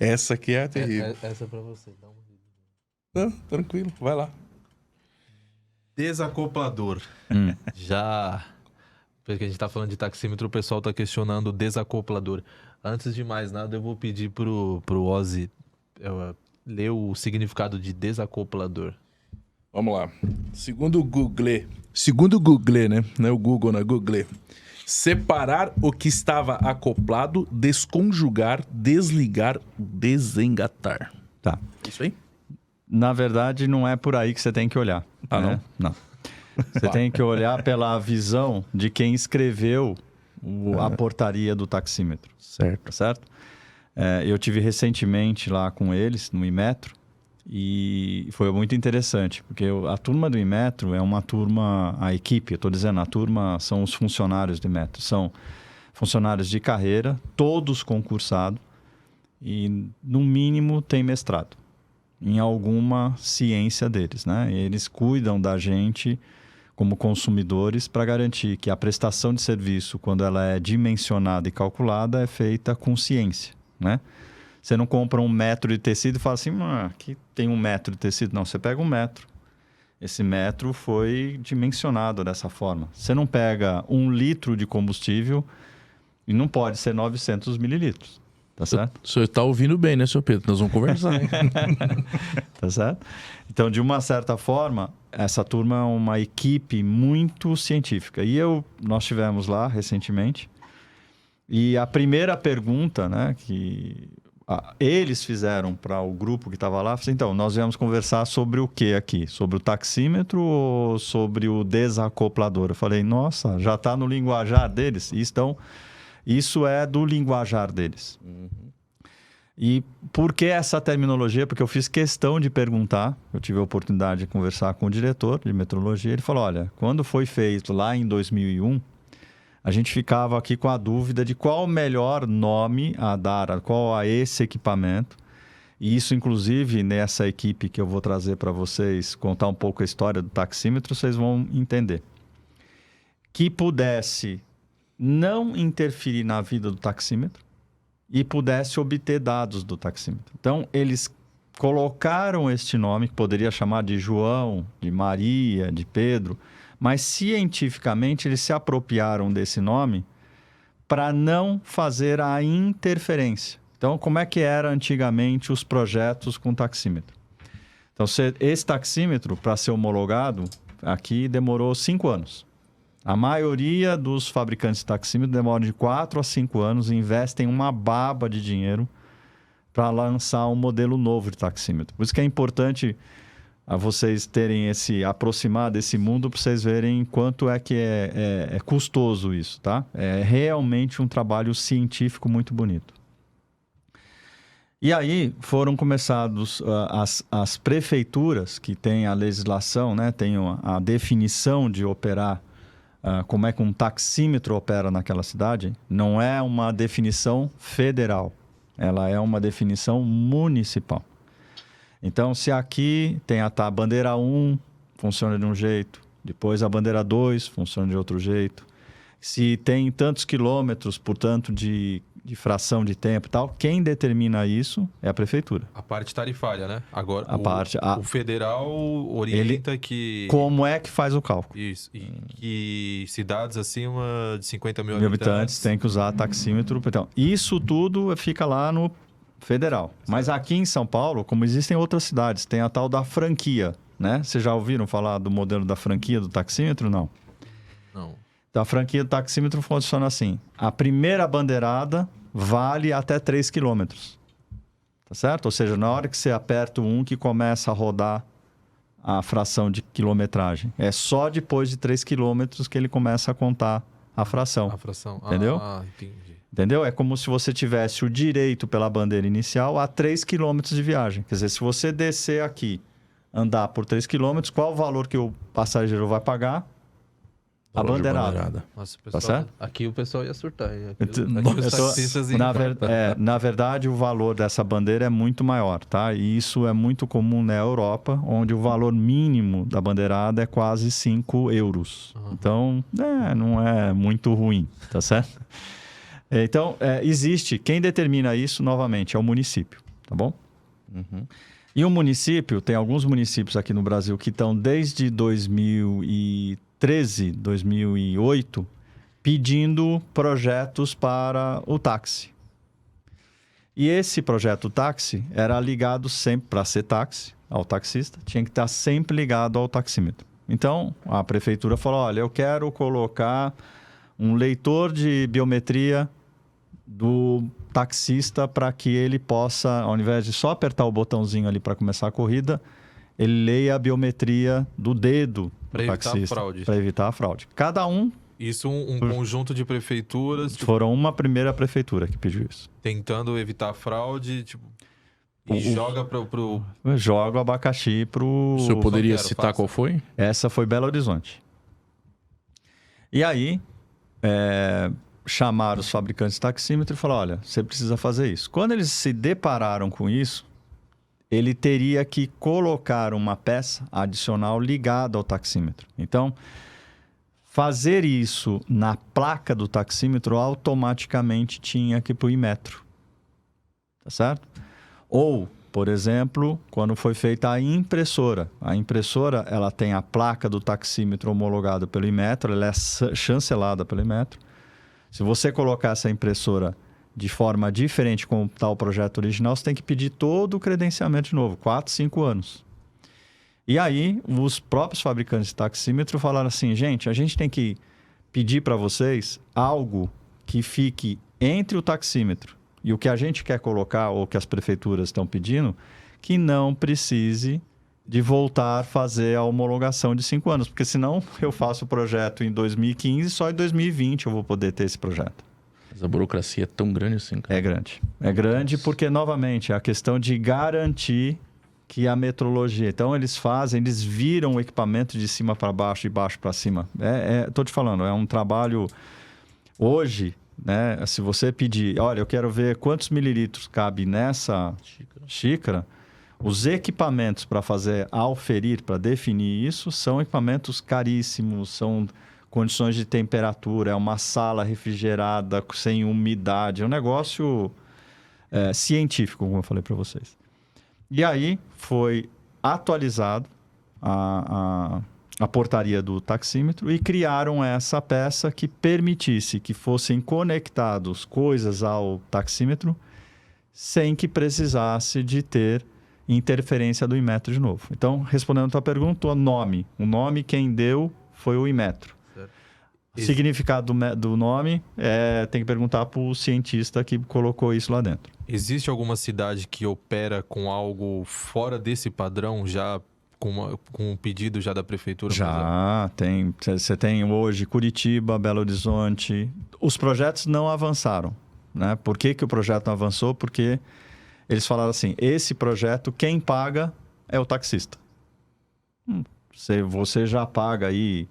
Essa aqui é terrível. Essa é pra você. Dá uma... Não, tranquilo, vai lá. Desacoplador. Já... Porque a gente tá falando de taxímetro, o pessoal tá questionando o desacoplador. Antes de mais nada, eu vou pedir pro Ozzy ler o significado de desacoplador. Vamos lá. Segundo o Google, né? Não é o Google, não é Google. Separar o que estava acoplado, desconjugar, desligar, desengatar. Tá. Isso aí? Na verdade, não é por aí que você tem que olhar. Ah, né? Não. Você tem que olhar pela visão de quem escreveu a portaria do taxímetro. Certo. Certo? Eu tive recentemente lá com eles, no Inmetro, e foi muito interessante, porque a turma do Inmetro é uma turma, a equipe, eu estou dizendo, a turma são os funcionários do Inmetro, são funcionários de carreira, todos concursados, e no mínimo tem mestrado em alguma ciência deles, né? Eles cuidam da gente como consumidores para garantir que a prestação de serviço, quando ela é dimensionada e calculada, é feita com ciência, né? Você não compra 1 metro de tecido e fala assim, aqui tem 1 metro de tecido. Não, você pega 1 metro. Esse metro foi dimensionado dessa forma. Você não pega 1 litro de combustível e não pode ser 900 mililitros. Tá certo? O senhor está ouvindo bem, né, senhor Pedro? Nós vamos conversar. Tá certo? Então, de uma certa forma, essa turma é uma equipe muito científica. E nós tivemos lá recentemente. E a primeira pergunta, né, que eles fizeram para o grupo que estava lá, assim, então, nós viemos conversar sobre o que aqui? Sobre o taxímetro ou sobre o desacoplador? Eu falei, nossa, já está no linguajar deles? Isso é do linguajar deles. E por que essa terminologia? Porque eu fiz questão de perguntar, eu tive a oportunidade de conversar com o diretor de metrologia, ele falou, olha, quando foi feito lá em 2001, a gente ficava aqui com a dúvida de qual o melhor nome a dar, qual a esse equipamento. E isso, inclusive, nessa equipe que eu vou trazer para vocês, contar um pouco a história do taxímetro, vocês vão entender. Que pudesse não interferir na vida do taxímetro e pudesse obter dados do taxímetro. Então, eles colocaram este nome, que poderia chamar de João, de Maria, de Pedro, mas cientificamente eles se apropriaram desse nome para não fazer a interferência. Então, como é que era antigamente os projetos com taxímetro? Então, esse taxímetro, para ser homologado, aqui demorou 5 anos. A maioria dos fabricantes de taxímetro demora de 4 a 5 anos e investem uma baba de dinheiro para lançar um modelo novo de taxímetro. Por isso que é importante vocês terem aproximar desse mundo para vocês verem quanto é que é custoso isso, tá? É realmente um trabalho científico muito bonito. E aí foram começados as prefeituras que têm a legislação, né? Tem a definição de operar, como é que um taxímetro opera naquela cidade. Não é uma definição federal, ela é uma definição municipal. Então, se aqui tem a bandeira 1, funciona de um jeito. Depois a bandeira 2, funciona de outro jeito. Se tem tantos quilômetros, portanto, de fração de tempo e tal, quem determina isso é a prefeitura. A parte tarifária, né? Agora, o federal orienta que... Como é que faz o cálculo? Isso. E que cidades acima de 50 mil habitantes tem que usar taxímetro. Então, isso tudo fica lá no federal. Mas aqui em São Paulo, como existem outras cidades, tem a tal da franquia, né? Vocês já ouviram falar do modelo da franquia do taxímetro? Não. Não. Então, a franquia do taxímetro funciona assim. A primeira bandeirada vale até 3 quilômetros. Tá certo? Ou seja, na hora que você aperta o 1 que começa a rodar a fração de quilometragem. É só depois de 3 quilômetros que ele começa a contar a fração. A fração. Entendeu? Entendi. Entendeu? É como se você tivesse o direito pela bandeira inicial a 3 quilômetros de viagem. Quer dizer, se você descer aqui, andar por 3 quilômetros, qual o valor que o passageiro vai pagar? A bandeirada. Nossa, pessoal, tá certo? Aqui o pessoal ia surtar. Na verdade, o valor dessa bandeira é muito maior, tá? E isso é muito comum na Europa, onde o valor mínimo da bandeirada é quase 5 euros. Então, não é muito ruim, tá certo? Então, existe... Quem determina isso, novamente, é o município. tá bom? Uhum. E o município, tem alguns municípios aqui no Brasil que estão desde 2013, 2008, pedindo projetos para o táxi. E esse projeto táxi era ligado sempre, para ser táxi, ao taxista, tinha que estar sempre ligado ao taxímetro. Então, a prefeitura falou, olha, eu quero colocar um leitor de biometria do taxista para que ele possa, ao invés de só apertar o botãozinho ali para começar a corrida, ele leia a biometria do dedo do taxista. Para evitar a fraude. Cada um... Isso um conjunto de prefeituras... Foram uma primeira prefeitura que pediu isso. Tentando evitar a fraude, tipo... E joga pro... Joga o abacaxi pro... O senhor poderia citar qual foi? Essa foi Belo Horizonte. E aí, chamaram os fabricantes de taxímetro e falaram, olha, você precisa fazer isso. Quando eles se depararam com isso, ele teria que colocar uma peça adicional ligada ao taxímetro. Então, fazer isso na placa do taxímetro automaticamente tinha que ir para o Inmetro. Tá certo? Ou, por exemplo, quando foi feita a impressora. A impressora, ela tem a placa do taxímetro homologada pelo Inmetro, ela é chancelada pelo Inmetro. Se você colocar essa impressora de forma diferente como está o projeto original, você tem que pedir todo o credenciamento de novo, 4, 5 anos. E aí, os próprios fabricantes de taxímetro falaram assim, gente, a gente tem que pedir para vocês algo que fique entre o taxímetro e o que a gente quer colocar, ou que as prefeituras estão pedindo, que não precise de voltar a fazer a homologação de 5 anos. Porque senão eu faço o projeto em 2015 e só em 2020 eu vou poder ter esse projeto. Mas a burocracia é tão grande assim, cara. É grande. É grande porque, novamente, é a questão de garantir que a metrologia... Então, eles viram o equipamento de cima para baixo, de baixo para cima. Estou te falando, é um trabalho... Hoje, né, se você pedir... Olha, eu quero ver quantos mililitros cabe nessa xícara. Os equipamentos para fazer auferir, para definir isso, são equipamentos caríssimos, são condições de temperatura, é uma sala refrigerada, sem umidade. É um negócio científico, como eu falei para vocês. E aí foi atualizado a portaria do taxímetro e criaram essa peça que permitisse que fossem conectados coisas ao taxímetro sem que precisasse de ter interferência do Inmetro de novo. Então, respondendo a tua pergunta, o nome quem deu foi o Inmetro. O significado do nome tem que perguntar para o cientista que colocou isso lá dentro. Existe alguma cidade que opera com algo fora desse padrão, já com um pedido já da prefeitura? Já, tem. Você tem hoje Curitiba, Belo Horizonte. Os projetos não avançaram, né? Por que o projeto não avançou? Porque eles falaram assim, esse projeto, quem paga é o taxista. Você já paga aí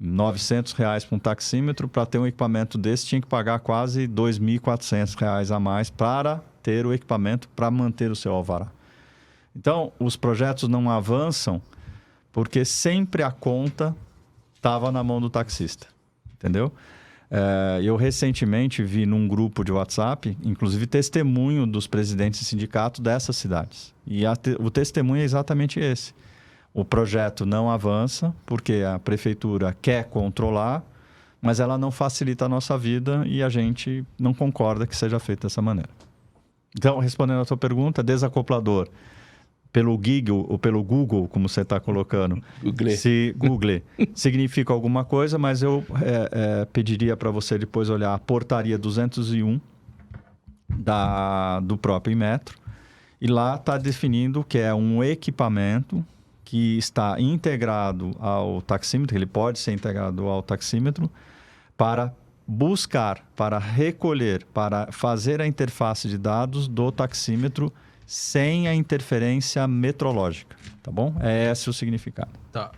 R$900 para um taxímetro, para ter um equipamento desse tinha que pagar quase R$2.400 a mais para ter o equipamento para manter o seu alvará. Então, os projetos não avançam porque sempre a conta estava na mão do taxista, entendeu? Eu recentemente vi num grupo de WhatsApp, inclusive testemunho dos presidentes de sindicato dessas cidades. E o testemunho é exatamente esse. O projeto não avança porque a prefeitura quer controlar, mas ela não facilita a nossa vida e a gente não concorda que seja feito dessa maneira. Então, respondendo a tua pergunta, desacoplador pelo Google, ou pelo Google, como você está colocando, Google significa alguma coisa, mas eu pediria para você depois olhar a portaria 201 do próprio Inmetro, e lá está definindo que é um equipamento que está integrado ao taxímetro, ele pode ser integrado ao taxímetro para buscar, para recolher, para fazer a interface de dados do taxímetro sem a interferência metrológica, tá bom? É esse o significado. Tá.